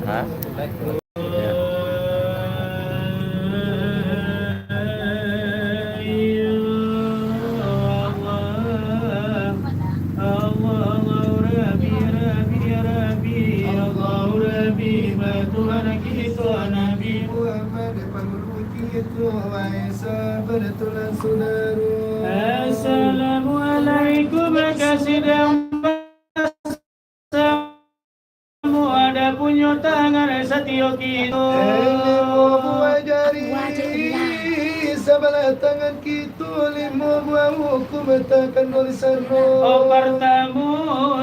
Hah? Ya. Assalamualaikum kasih Mu ada punya tangan satyo kita. Limo buah jari sebelah tangan kita, limo buah hukum takkan tulisan Oh pertama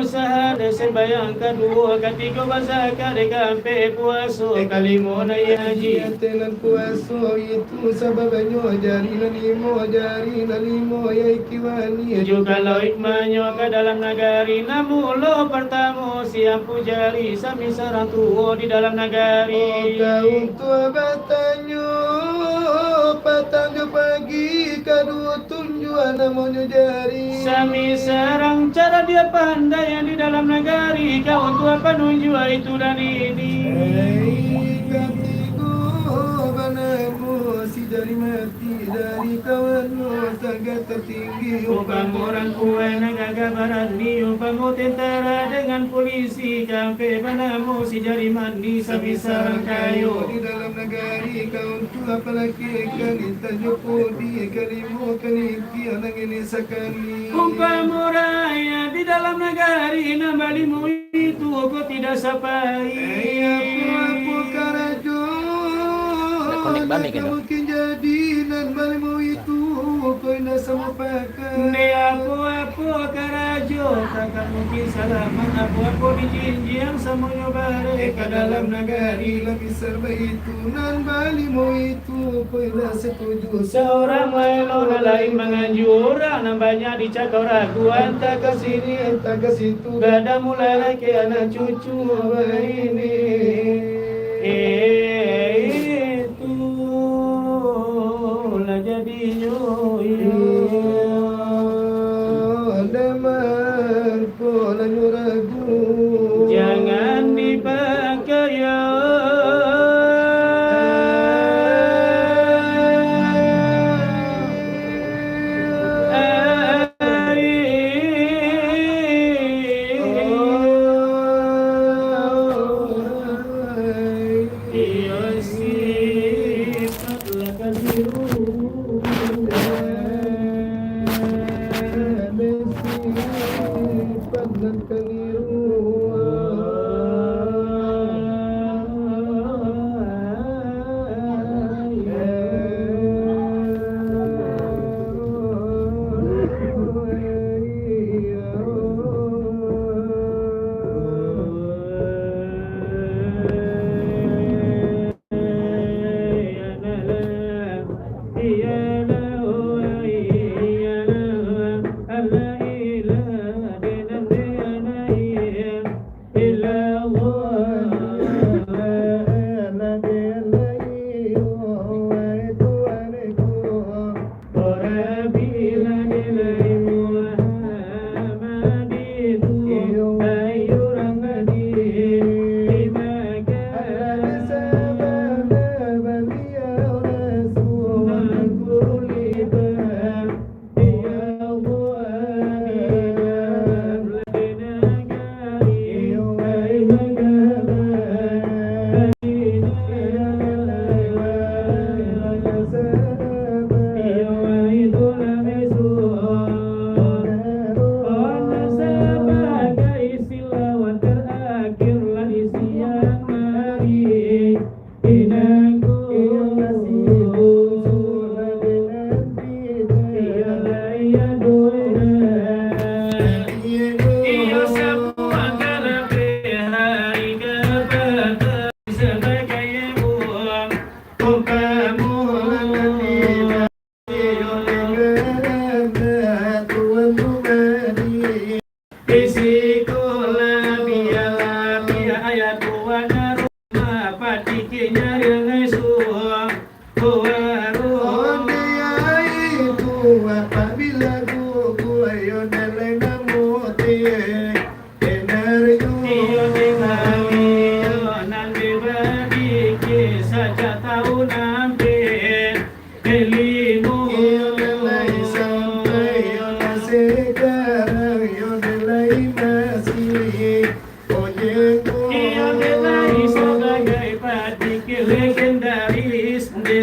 sahada sembayang kedua ketiga bahasa kade kampe puaso kalimo na yaji tenan puaso itu sababnya jari na limo ya ikiwani juga lo hikmahnya ke dalam nagari namulo pertama siang pujari sami sarang tua di dalam nagari kaum tua batanya patangnya pagi kedua tunjuan namanya jari sami sarang cara dia pandai yang di dalam nagari kau tua penunjuk itu dan ini katiku banamu si jari mati dari kawanmu tangga tertinggi upang orang kue nagaga barat ni upang tentara dengan polisi kampe banamu si jari mandi sami sarang kayu di dalam negari kaum tua apalagi kanita joko di kalimu kaniti anak ini sekali umpama raya di dalam negari nambalimu itu kau tidak sapai aku karajo Konek bami gitu. mungkin jadi nan balimu itu kau ina sama pakai ne apa karajo takkan mungkin salaman apa di jinjiang semuanya balik ke dalam negari lebih serba itu nan balimu itu kau ina setuju seorang melo lain menganjur nambahnya dicakar raguan tak ke sini tak ke situ gada mulai lagi anak cucu ini itu lah jadinya jangan dipakai ya Yang dikenai sebagai patik legendaris di